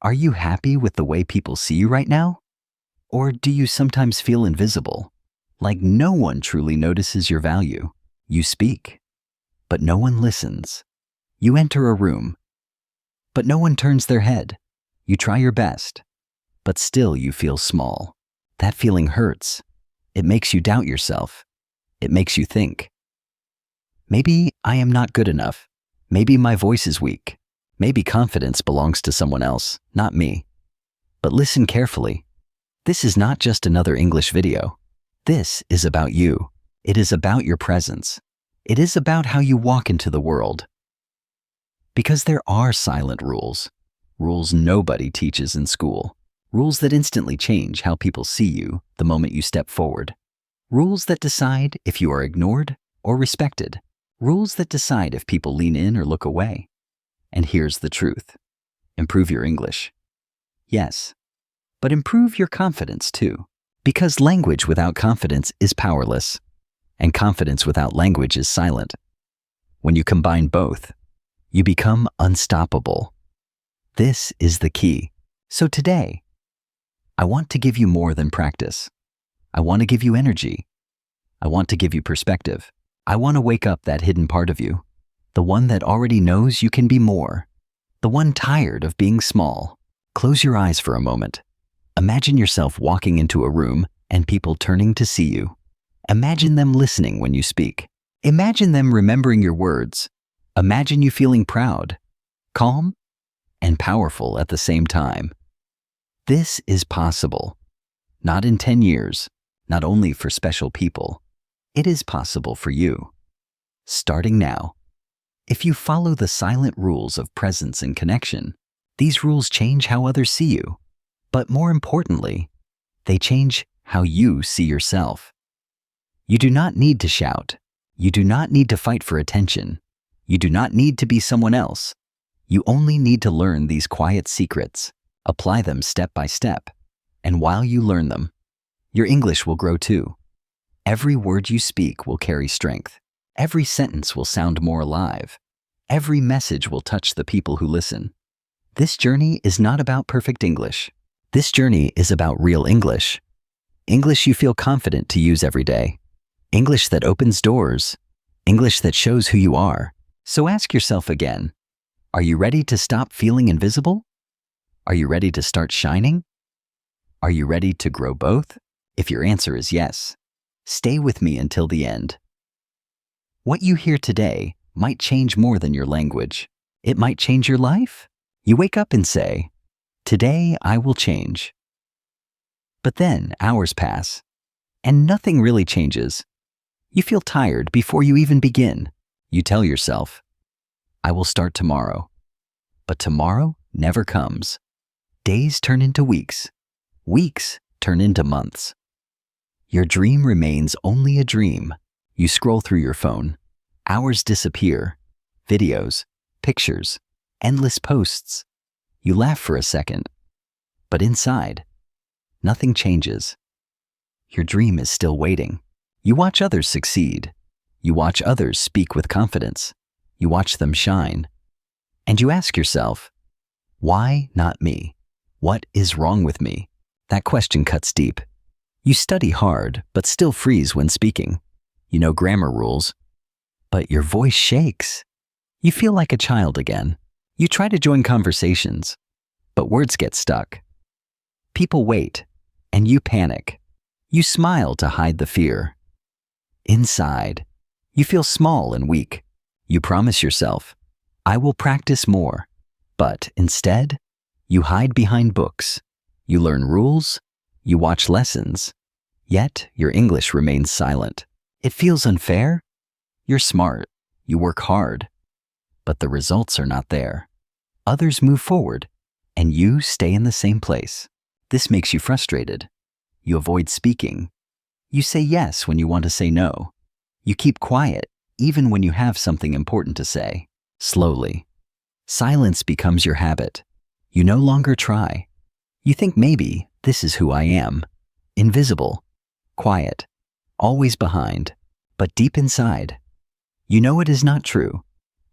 Are you happy with the way people see you right now? Or do you sometimes feel invisible, like no one truly notices your value? You speak, but no one listens. You enter a room, but no one turns their head. You try your best, but still you feel small. That feeling hurts. It makes you doubt yourself. It makes you think, maybe I am not good enough. Maybe my voice is weak. Maybe confidence belongs to someone else, not me. But listen carefully. This is not just another English video. This is about you. It is about your presence. It is about how you walk into the world. Because there are silent rules. Rules nobody teaches in school. Rules that instantly change how people see you the moment you step forward. Rules that decide if you are ignored or respected. Rules that decide if people lean in or look away. And here's the truth. Improve your English. Yes, but improve your confidence too. Because language without confidence is powerless, and confidence without language is silent. When you combine both, you become unstoppable. This is the key. So today, I want to give you more than practice. I want to give you energy. I want to give you perspective. I want to wake up that hidden part of you. The one that already knows you can be more. The one tired of being small. Close your eyes for a moment. Imagine yourself walking into a room and people turning to see you. Imagine them listening when you speak. Imagine them remembering your words. Imagine you feeling proud, calm, and powerful at the same time. This is possible. Not in 10 years, not only for special people. It is possible for you. Starting now. If you follow the silent rules of presence and connection, these rules change how others see you. But more importantly, they change how you see yourself. You do not need to shout. You do not need to fight for attention. You do not need to be someone else. You only need to learn these quiet secrets, apply them step by step, and while you learn them, your English will grow too. Every word you speak will carry strength. Every sentence will sound more alive. Every message will touch the people who listen. This journey is not about perfect English. This journey is about real English. English you feel confident to use every day. English that opens doors. English that shows who you are. So ask yourself again, are you ready to stop feeling invisible? Are you ready to start shining? Are you ready to grow both? If your answer is yes, stay with me until the end. What you hear today might change more than your language. It might change your life. You wake up and say, today I will change. But then hours pass, and nothing really changes. You feel tired before you even begin. You tell yourself, I will start tomorrow. But tomorrow never comes. Days turn into weeks. Weeks turn into months. Your dream remains only a dream. You scroll through your phone. Hours disappear. Videos, pictures, endless posts. You laugh for a second. But inside, nothing changes. Your dream is still waiting. You watch others succeed. You watch others speak with confidence. You watch them shine. And you ask yourself, why not me? What is wrong with me? That question cuts deep. You study hard, but still freeze when speaking. You know grammar rules, but your voice shakes. You feel like a child again. You try to join conversations, but words get stuck. People wait, and you panic. You smile to hide the fear. Inside, you feel small and weak. You promise yourself, I will practice more. But instead, you hide behind books. You learn rules. You watch lessons. Yet, your English remains silent. It feels unfair. You're smart. You work hard. But the results are not there. Others move forward, and you stay in the same place. This makes you frustrated. You avoid speaking. You say yes when you want to say no. You keep quiet, even when you have something important to say. Slowly, silence becomes your habit. You no longer try. You think maybe this is who I am. Invisible, quiet, always behind, but deep inside, you know it is not true.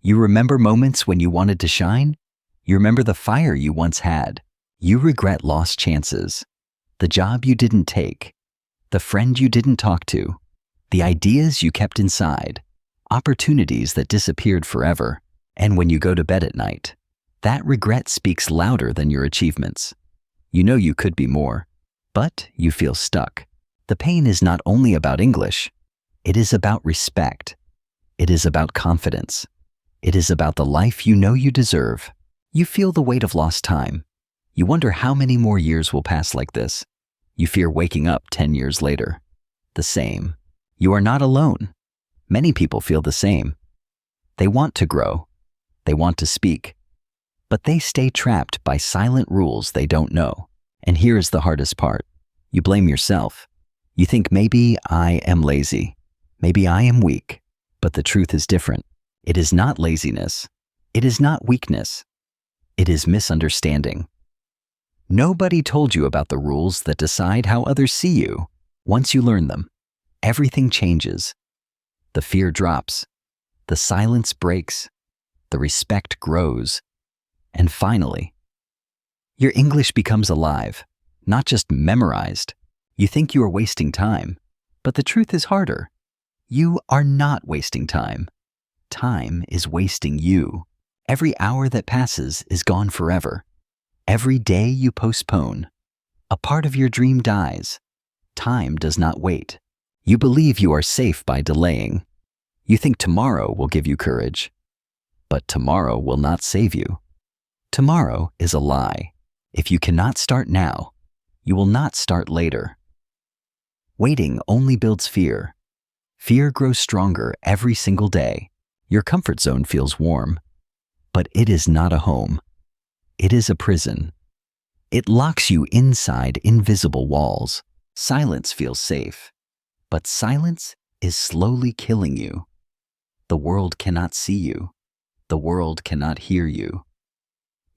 You remember moments when you wanted to shine. You remember the fire you once had. You regret lost chances, the job you didn't take, the friend you didn't talk to, the ideas you kept inside, opportunities that disappeared forever. And when you go to bed at night, that regret speaks louder than your achievements. You know you could be more, but you feel stuck. The pain is not only about English. It is about respect. It is about confidence. It is about the life you know you deserve. You feel the weight of lost time. You wonder how many more years will pass like this. You fear waking up 10 years later. The same. You are not alone. Many people feel the same. They want to grow. They want to speak. But they stay trapped by silent rules they don't know. And here is the hardest part. You blame yourself. You think maybe I am lazy. Maybe I am weak. But the truth is different. It is not laziness. It is not weakness. It is misunderstanding. Nobody told you about the rules that decide how others see you. Once you learn them, everything changes. The fear drops. The silence breaks. The respect grows. And finally, your English becomes alive, not just memorized. You think you are wasting time, but the truth is harder. You are not wasting time. Time is wasting you. Every hour that passes is gone forever. Every day you postpone, a part of your dream dies. Time does not wait. You believe you are safe by delaying. You think tomorrow will give you courage. But tomorrow will not save you. Tomorrow is a lie. If you cannot start now, you will not start later. Waiting only builds fear. Fear grows stronger every single day. Your comfort zone feels warm, but it is not a home. It is a prison. It locks you inside invisible walls. Silence feels safe, but silence is slowly killing you. The world cannot see you. The world cannot hear you.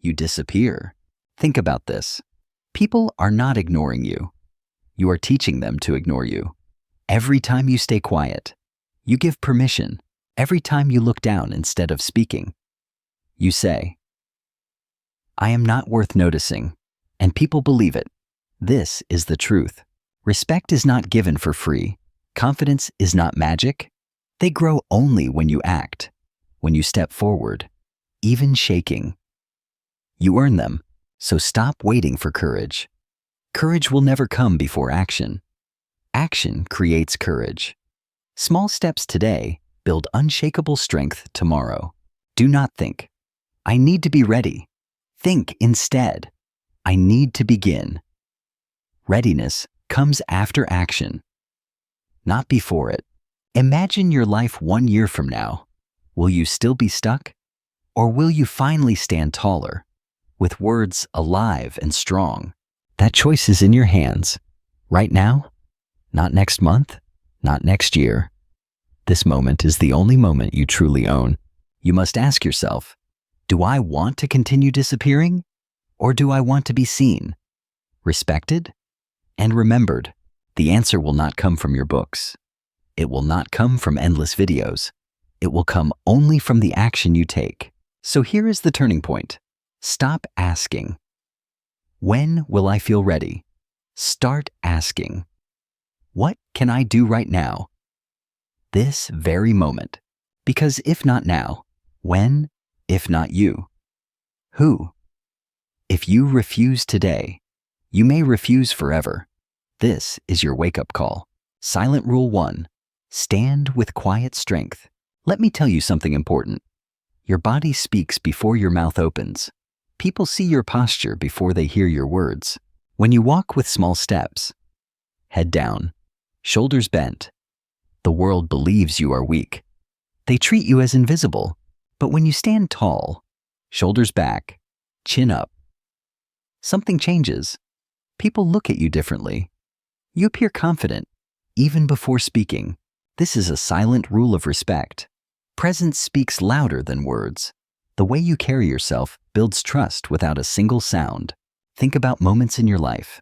You disappear. Think about this. People are not ignoring you. You are teaching them to ignore you. Every time you stay quiet, you give permission. Every time you look down instead of speaking, you say, I am not worth noticing, and people believe it. This is the truth. Respect is not given for free. Confidence is not magic. They grow only when you act, when you step forward, even shaking. You earn them, so stop waiting for courage. Courage will never come before action. Action creates courage. Small steps today build unshakable strength tomorrow. Do not think, I need to be ready. Think instead, I need to begin. Readiness comes after action, not before it. Imagine your life 1 year from now. Will you still be stuck? Or will you finally stand taller, with words alive and strong? That choice is in your hands. Right now, not next month, not next year. This moment is the only moment you truly own. You must ask yourself, do I want to continue disappearing? Or do I want to be seen, respected, and remembered? The answer will not come from your books. It will not come from endless videos. It will come only from the action you take. So here is the turning point. Stop asking, when will I feel ready? Start asking, what can I do right now? This very moment. Because if not now, when? If not you, who? If you refuse today, you may refuse forever. This is your wake-up call. Silent Rule 1. Stand with quiet strength. Let me tell you something important. Your body speaks before your mouth opens. People see your posture before they hear your words. When you walk with small steps, head down, shoulders bent, the world believes you are weak. They treat you as invisible. But when you stand tall, shoulders back, chin up, something changes. People look at you differently. You appear confident, even before speaking. This is a silent rule of respect. Presence speaks louder than words. The way you carry yourself builds trust without a single sound. Think about moments in your life.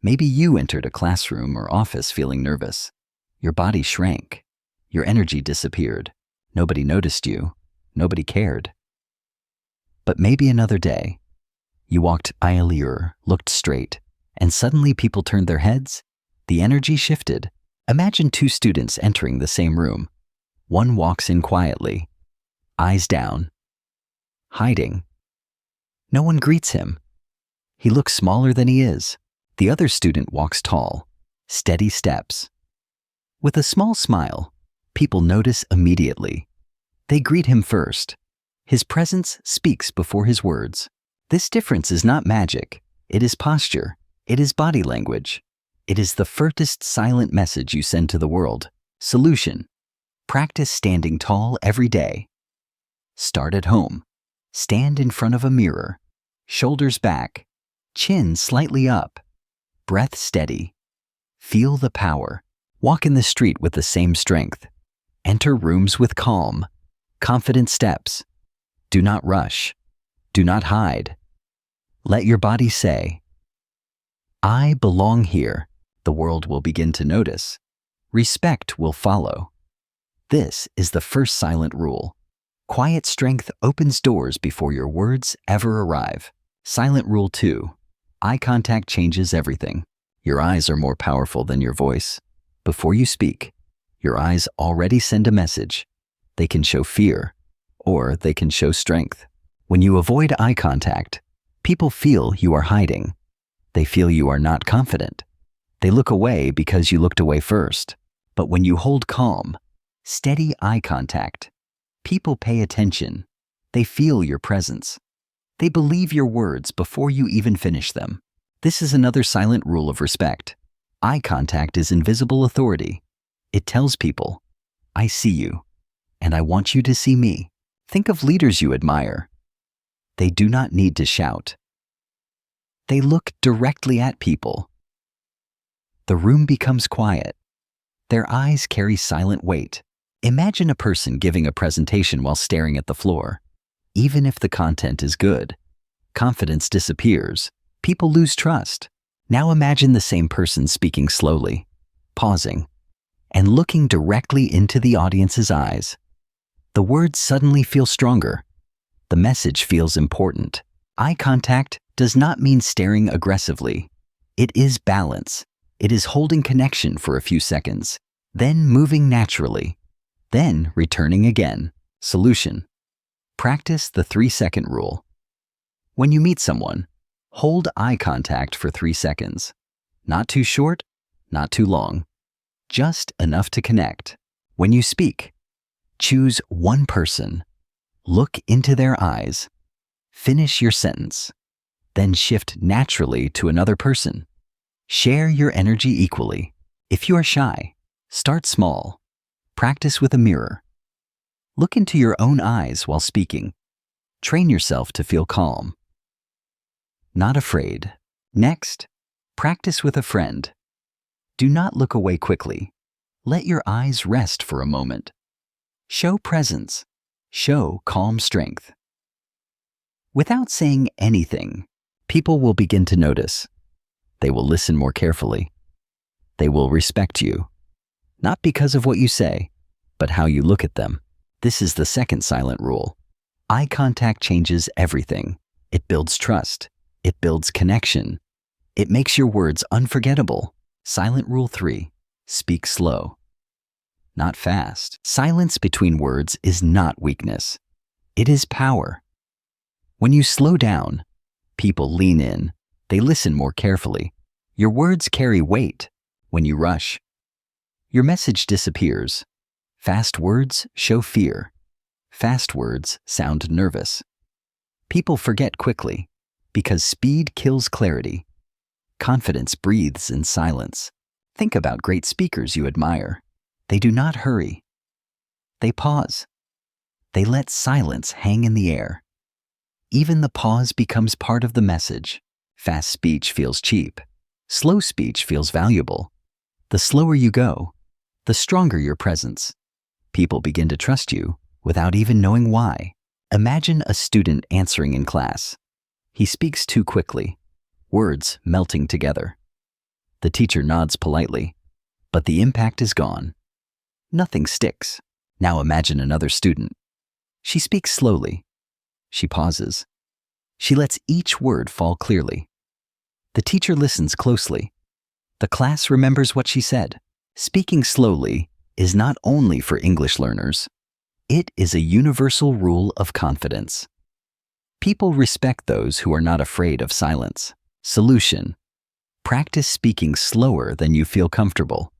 Maybe you entered a classroom or office feeling nervous. Your body shrank. Your energy disappeared. Nobody noticed you. Nobody cared. But maybe another day, You walked aisle, looked straight, and suddenly people turned their heads. The energy shifted. Imagine two students entering the same room. One walks in quietly, eyes down, hiding. No one greets him. He looks smaller than he is. The other student walks tall, steady steps. With a small smile, people notice immediately. They greet him first. His presence speaks before his words. This difference is not magic. It is posture. It is body language. It is the first silent message you send to the world. Solution: practice standing tall every day. Start at home. Stand in front of a mirror. Shoulders back. Chin slightly up. Breath steady. Feel the power. Walk in the street with the same strength. Enter rooms with calm. Confident steps. Do not rush. Do not hide. Let your body say, "I belong here." The world will begin to notice. Respect will follow. This is the first silent rule. Quiet strength opens doors before your words ever arrive. Silent rule 2. Eye contact changes everything. Your eyes are more powerful than your voice. Before you speak, your eyes already send a message. They can show fear, or they can show strength. When you avoid eye contact, people feel you are hiding. They feel you are not confident. They look away because you looked away first. But when you hold calm, steady eye contact, people pay attention. They feel your presence. They believe your words before you even finish them. This is another silent rule of respect. Eye contact is invisible authority. It tells people, "I see you, and I want you to see me." Think of leaders you admire. They do not need to shout. They look directly at people. The room becomes quiet. Their eyes carry silent weight. Imagine a person giving a presentation while staring at the floor. Even if the content is good, confidence disappears. People lose trust. Now imagine the same person speaking slowly, pausing, and looking directly into the audience's eyes. The words suddenly feel stronger. The message feels important. Eye contact does not mean staring aggressively. It is balance. It is holding connection for a few seconds, then moving naturally, then returning again. Solution: practice the 3-second rule. When you meet someone, hold eye contact for 3 seconds. Not too short, not too long. Just enough to connect. When you speak, choose one person. Look into their eyes. Finish your sentence. Then shift naturally to another person. Share your energy equally. If you are shy, start small. Practice with a mirror. Look into your own eyes while speaking. Train yourself to feel calm, not afraid. Next, practice with a friend. Do not look away quickly. Let your eyes rest for a moment. Show presence. Show calm strength. Without saying anything, people will begin to notice. They will listen more carefully. They will respect you, not because of what you say, but how you look at them. This is the second silent rule. Eye contact changes everything. It builds trust. It builds connection. It makes your words unforgettable. Silent rule 3. Speak slow, not fast. Silence between words is not weakness. It is power. When you slow down, people lean in. They listen more carefully. Your words carry weight. When you rush, your message disappears. Fast words show fear. Fast words sound nervous. People forget quickly because speed kills clarity. Confidence breathes in silence. Think about great speakers you admire. They do not hurry. They pause. They let silence hang in the air. Even the pause becomes part of the message. Fast speech feels cheap. Slow speech feels valuable. The slower you go, the stronger your presence. People begin to trust you without even knowing why. Imagine a student answering in class. He speaks too quickly, words melting together. The teacher nods politely, but the impact is gone. Nothing sticks. Now imagine another student. She speaks slowly. She pauses. She lets each word fall clearly. The teacher listens closely. The class remembers what she said. Speaking slowly is not only for English learners. It is a universal rule of confidence. People respect those who are not afraid of silence. Solution: practice speaking slower than you feel comfortable.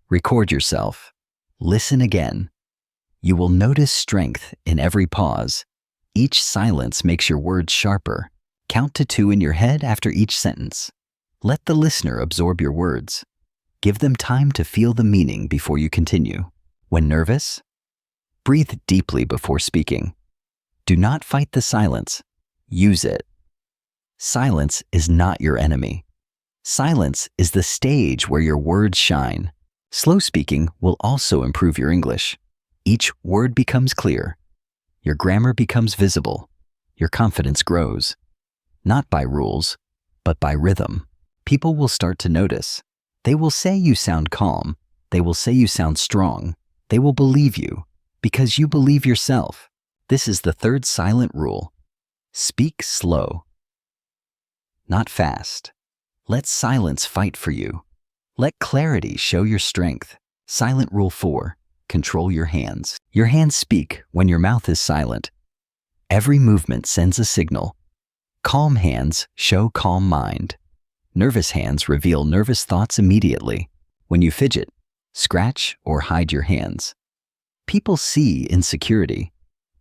Record yourself. Listen again. You will notice strength in every pause. Each silence makes your words sharper. Count to 2 in your head after each sentence. Let the listener absorb your words. Give them time to feel the meaning before you continue. When nervous, breathe deeply before speaking. Do not fight the silence. Use it. Silence is not your enemy. Silence is the stage where your words shine. Slow speaking will also improve your English. Each word becomes clear. Your grammar becomes visible. Your confidence grows. Not by rules, but by rhythm. People will start to notice. They will say you sound calm. They will say you sound strong. They will believe you because you believe yourself. This is the third silent rule. Speak slow, not fast. Let silence fight for you. Let clarity show your strength. Silent rule 4. Control your hands. Your hands speak when your mouth is silent. Every movement sends a signal. Calm hands show calm mind. Nervous hands reveal nervous thoughts immediately. When you fidget, scratch, or hide your hands, people see insecurity.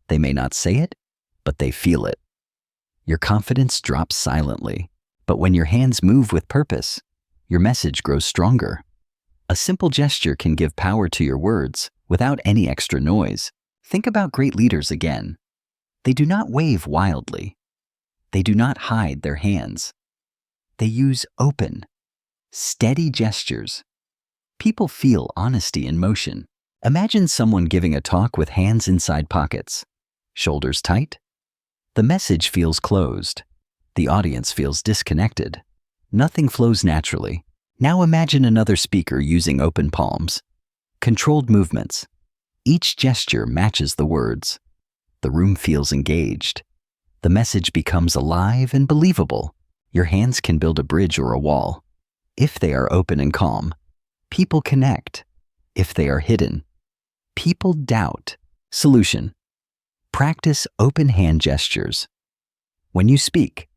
They may not say it, but they feel it. Your confidence drops silently, but when your hands move with purpose, your message grows stronger. A simple gesture can give power to your words without any extra noise. Think about great leaders again. They do not wave wildly. They do not hide their hands. They use open, steady gestures. People feel honesty in motion. Imagine someone giving a talk with hands inside pockets, shoulders tight. The message feels closed. The audience feels disconnected. Nothing flows naturally. Now imagine another speaker using open palms. Controlled movements. Each gesture matches the words. The room feels engaged. The message becomes alive and believable. Your hands can build a bridge or a wall. If they are open and calm, people connect. If they are hidden, people doubt. Solution: practice open hand gestures. When you speak,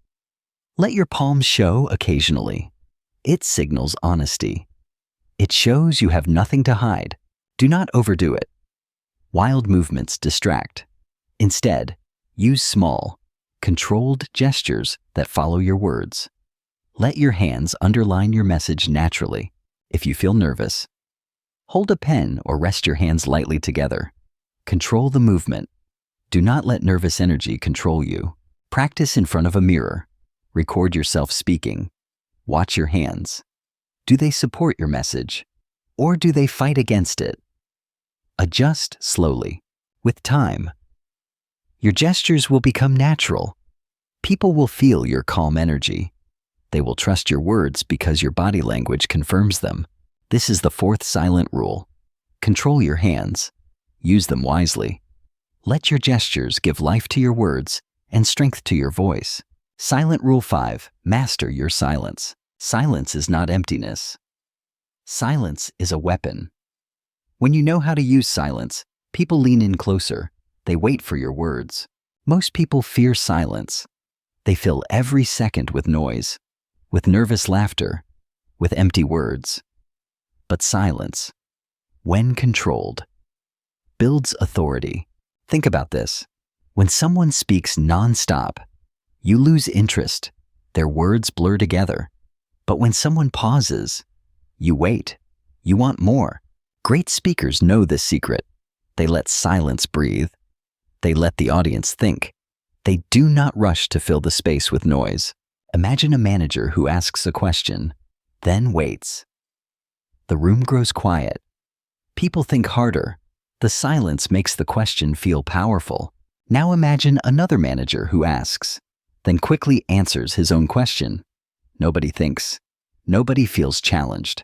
let your palms show occasionally. It signals honesty. It shows you have nothing to hide. Do not overdo it. Wild movements distract. Instead, use small, controlled gestures that follow your words. Let your hands underline your message naturally. If you feel nervous, hold a pen or rest your hands lightly together. Control the movement. Do not let nervous energy control you. Practice in front of a mirror. Record yourself speaking. Watch your hands. Do they support your message, or do they fight against it? Adjust slowly. With time, your gestures will become natural. People will feel your calm energy. They will trust your words because your body language confirms them. This is the fourth silent rule. Control your hands. Use them wisely. Let your gestures give life to your words and strength to your voice. Silent rule 5. Master your silence. Silence is not emptiness. Silence is a weapon. When you know how to use silence, people lean in closer. They wait for your words. Most people fear silence. They fill every second with noise, with nervous laughter, with empty words. But silence, when controlled, builds authority. Think about this. When someone speaks non-stop, you lose interest. Their words blur together. But when someone pauses, you wait. You want more. Great speakers know this secret. They let silence breathe. They let the audience think. They do not rush to fill the space with noise. Imagine a manager who asks a question, then waits. The room grows quiet. People think harder. The silence makes the question feel powerful. Now imagine another manager who asks, then quickly answers his own question. Nobody thinks. Nobody feels challenged.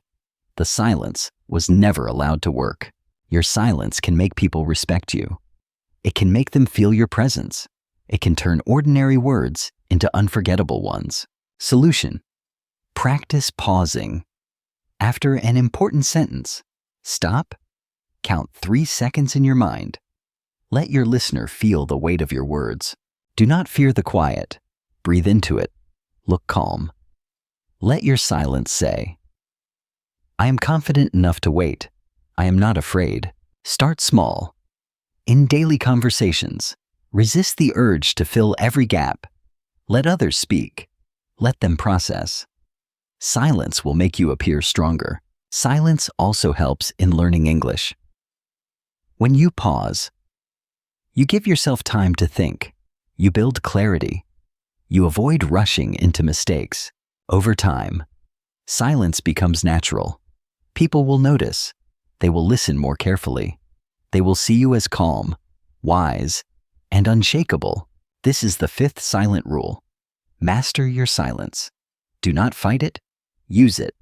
The silence was never allowed to work. Your silence can make people respect you. It can make them feel your presence. It can turn ordinary words into unforgettable ones. Solution: practice pausing. After an important sentence, stop, count 3 seconds in your mind. Let your listener feel the weight of your words. Do not fear the quiet. Breathe into it. Look calm. Let your silence say, I am confident enough to wait. I am not afraid. Start small. In daily conversations, resist the urge to fill every gap. Let others speak. Let them process. Silence will make you appear stronger. Silence also helps in learning English. When you pause, you give yourself time to think. You build clarity. You avoid rushing into mistakes. Over time, silence becomes natural. People will notice. They will listen more carefully. They will see you as calm, wise, and unshakable. This is the 5th silent rule. Master your silence. Do not fight it. Use it.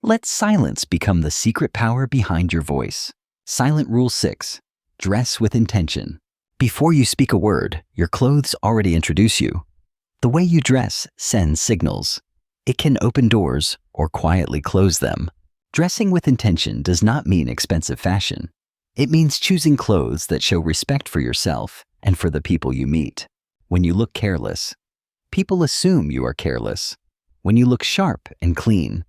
Let silence become the secret power behind your voice. Silent Rule 6. Dress with intention. Before you speak a word, your clothes already introduce you. The way you dress sends signals. It can open doors or quietly close them. Dressing with intention does not mean expensive fashion. It means choosing clothes that show respect for yourself and for the people you meet. When you look careless, people assume you are careless. When you look sharp and clean,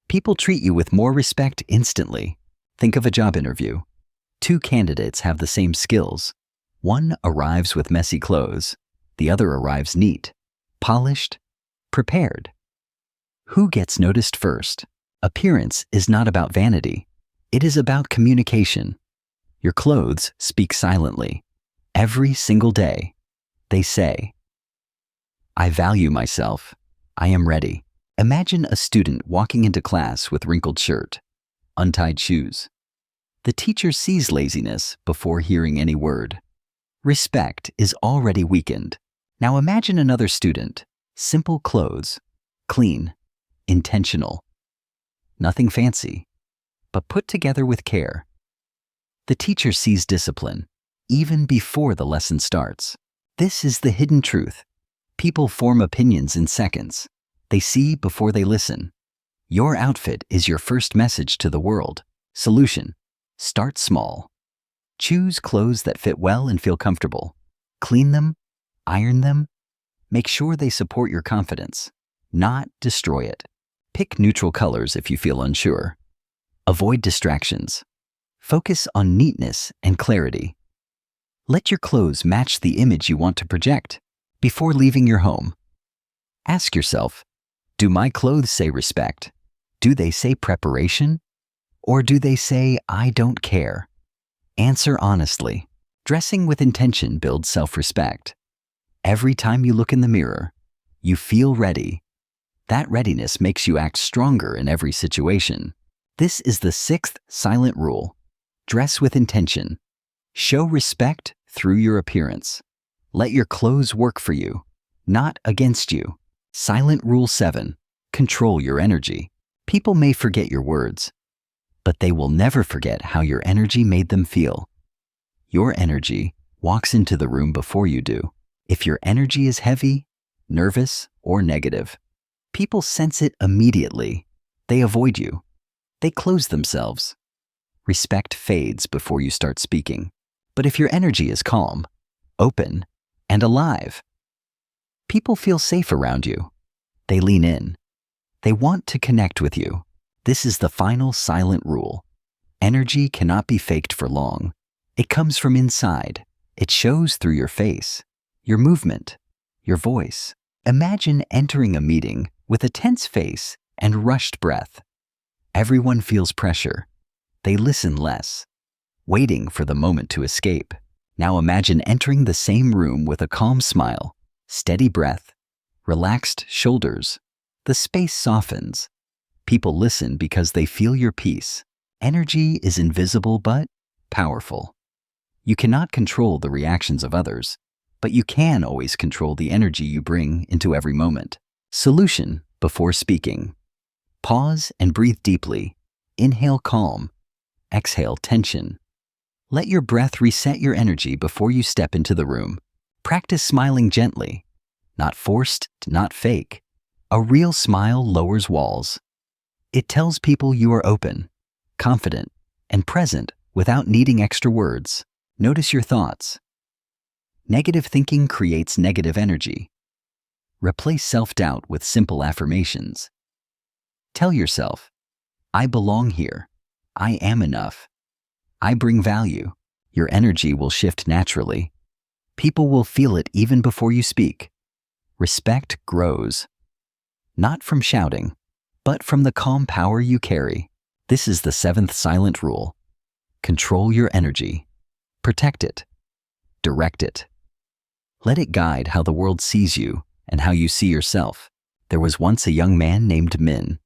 people treat you with more respect instantly. Think of a job interview. 2 candidates have the same skills. One arrives with messy clothes. The other arrives neat, polished, prepared. Who gets noticed first? Appearance is not about vanity. It is about communication. Your clothes speak silently. Every single day, they say, I value myself. I am ready. Imagine a student walking into class with wrinkled shirt, untied shoes. The teacher sees laziness before hearing any word. Respect is already weakened. Now imagine another student, simple clothes, clean, intentional. Nothing fancy, but put together with care. The teacher sees discipline, even before the lesson starts. This is the hidden truth. People form opinions in seconds. They see before they listen. Your outfit is your first message to the world. Solution: start small. Choose clothes that fit well and feel comfortable. Clean them, iron them. Make sure they support your confidence, not destroy it. Pick neutral colors if you feel unsure. Avoid distractions. Focus on neatness and clarity. Let your clothes match the image you want to project. Before leaving your home, ask yourself, do my clothes say respect? Do they say preparation? Or do they say, I don't care? Answer honestly. Dressing with intention builds self-respect. Every time you look in the mirror, you feel ready. That readiness makes you act stronger in every situation. This is the 6th silent rule. Dress with intention. Show respect through your appearance. Let your clothes work for you, not against you. Silent Rule 7. Control your energy. People may forget your words, but they will never forget how your energy made them feel. Your energy walks into the room before you do. If your energy is heavy, nervous, or negative, people sense it immediately. They avoid you. They close themselves. Respect fades before you start speaking. But if your energy is calm, open, and alive, people feel safe around you. They lean in. They want to connect with you. This is the final silent rule. Energy cannot be faked for long. It comes from inside. It shows through your face, your movement, your voice. Imagine entering a meeting with a tense face and rushed breath. Everyone feels pressure. They listen less, waiting for the moment to escape. Now imagine entering the same room with a calm smile, steady breath, relaxed shoulders. The space softens. People listen because they feel your peace. Energy is invisible but powerful. You cannot control the reactions of others, but you can always control the energy you bring into every moment. Solution before speaking. Pause and breathe deeply. Inhale calm. Exhale tension. Let your breath reset your energy before you step into the room. Practice smiling gently, not forced, not fake. A real smile lowers walls. It tells people you are open, confident, and present without needing extra words. Notice your thoughts. Negative thinking creates negative energy. Replace self-doubt with simple affirmations. Tell yourself, I belong here. I am enough. I bring value. Your energy will shift naturally. People will feel it even before you speak. Respect grows, not from shouting, but from the calm power you carry. This is the seventh silent rule. Control your energy. Protect it. Direct it. Let it guide how the world sees you and how you see yourself. There was once a young man named Min.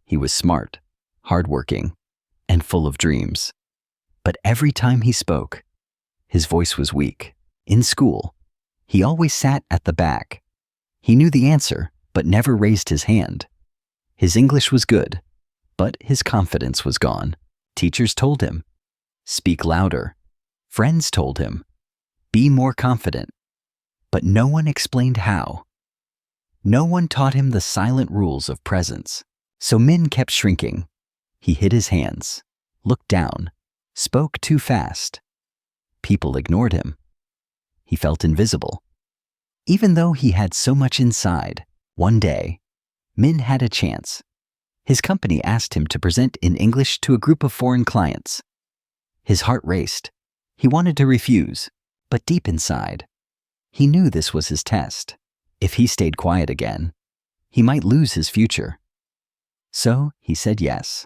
He was smart, hardworking, and full of dreams. But every time he spoke, his voice was weak. In school, he always sat at the back. He knew the answer, but never raised his hand. His English was good, but his confidence was gone. Teachers told him, speak louder. Friends told him, be more confident. But no one explained how. No one taught him the silent rules of presence. So Min kept shrinking. He hid his hands, looked down, spoke too fast. People ignored him. He felt invisible. Even though he had so much inside, one day, Min had a chance. His company asked him to present in English to a group of foreign clients. His heart raced. He wanted to refuse, but deep inside, he knew this was his test. If he stayed quiet again, he might lose his future. So he said yes,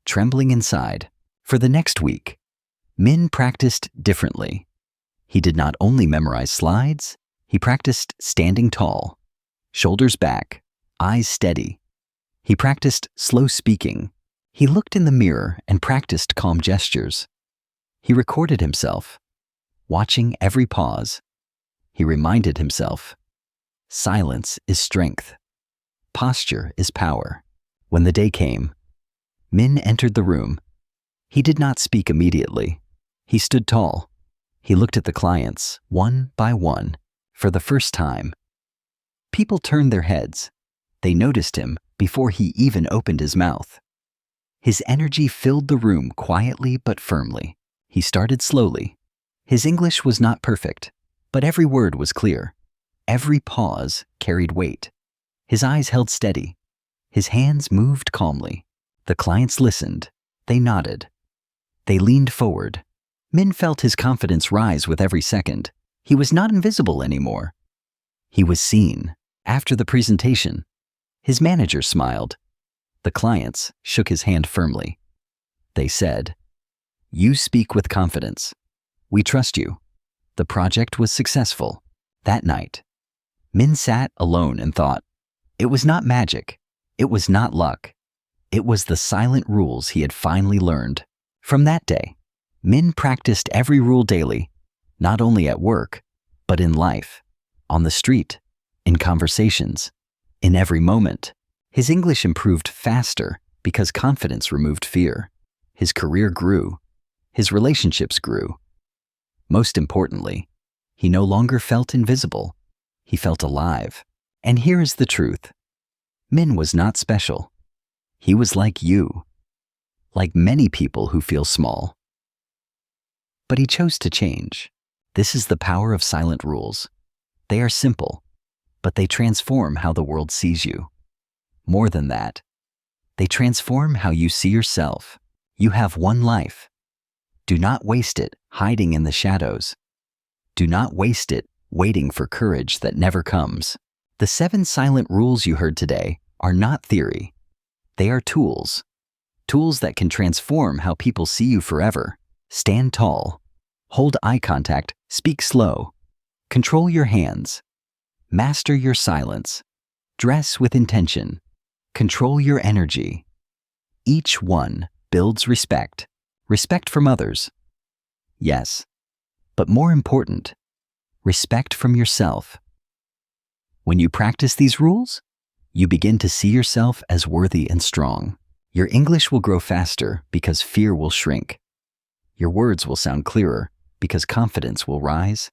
trembling inside. For the next week, Min practiced differently. He did not only memorize slides, he practiced standing tall, shoulders back, eyes steady. He practiced slow speaking. He looked in the mirror and practiced calm gestures. He recorded himself, watching every pause. He reminded himself, silence is strength. Posture is power. When the day came, Min entered the room. He did not speak immediately. He stood tall. He looked at the clients, one by one, for the first time. People turned their heads. They noticed him before he even opened his mouth. His energy filled the room quietly but firmly. He started slowly. His English was not perfect, but every word was clear. Every pause carried weight. His eyes held steady. His hands moved calmly. The clients listened. They nodded. They leaned forward. Min felt his confidence rise with every second. He was not invisible anymore. He was seen. After the presentation, his manager smiled. The clients shook his hand firmly. They said, "You speak with confidence. We trust you." The project was successful. That night, Min sat alone and thought. It was not magic. It was not luck. It was the silent rules he had finally learned. From that day, Min practiced every rule daily, not only at work, but in life, on the street, in conversations, in every moment. His English improved faster because confidence removed fear. His career grew. His relationships grew. Most importantly, he no longer felt invisible. He felt alive. And here is the truth. Min was not special. He was like you, like many people who feel small. But he chose to change. This is the power of silent rules. They are simple, but they transform how the world sees you. More than that, they transform how you see yourself. You have one life. Do not waste it hiding in the shadows. Do not waste it waiting for courage that never comes. The 7 silent rules you heard today are not theory. They are tools. Tools that can transform how people see you forever. Stand tall. Hold eye contact. Speak slow. Control your hands. Master your silence. Dress with intention. Control your energy. Each one builds respect. Respect from others. Yes, but more important, respect from yourself. When you practice these rules, you begin to see yourself as worthy and strong. Your English will grow faster because fear will shrink. Your words will sound clearer because confidence will rise.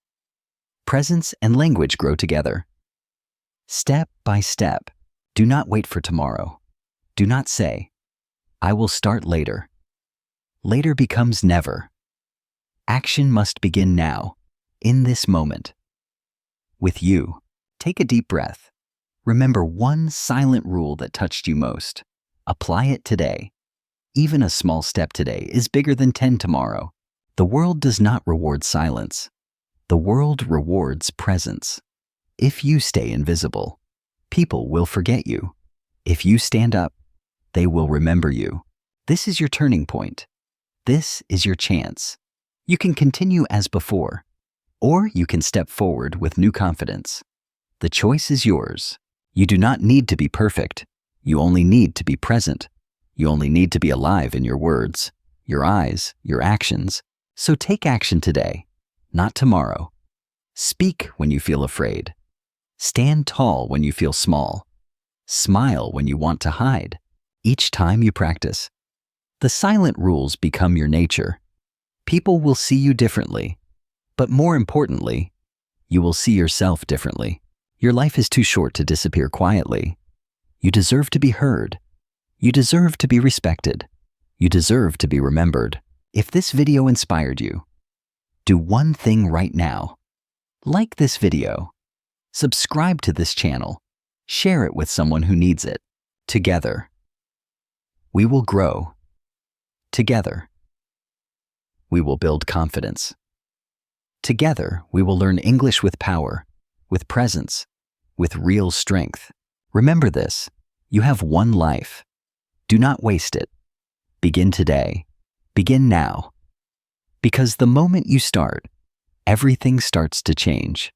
Presence and language grow together. Step by step. Do not wait for tomorrow. Do not say, "I will start later." Later becomes never. Action must begin now, in this moment. With you, take a deep breath. Remember one silent rule that touched you most. Apply it today. Even a small step today is bigger than 10 tomorrow. The world does not reward silence. The world rewards presence. If you stay invisible, people will forget you. If you stand up, they will remember you. This is your turning point. This is your chance. You can continue as before, or you can step forward with new confidence. The choice is yours. You do not need to be perfect. You only need to be present. You only need to be alive in your words, your eyes, your actions. So take action today, not tomorrow. Speak when you feel afraid. Stand tall when you feel small. Smile when you want to hide. Each time you practice, the silent rules become your nature. People will see you differently, but more importantly, you will see yourself differently. Your life is too short to disappear quietly. You deserve to be heard. You deserve to be respected. You deserve to be remembered. If this video inspired you, do one thing right now. Like this video. Subscribe to this channel. Share it with someone who needs it. Together, we will grow. Together, we will build confidence. Together, we will learn English with power, with presence, with real strength. Remember this, you have one life. Do not waste it. Begin today. Begin now. Because the moment you start, everything starts to change.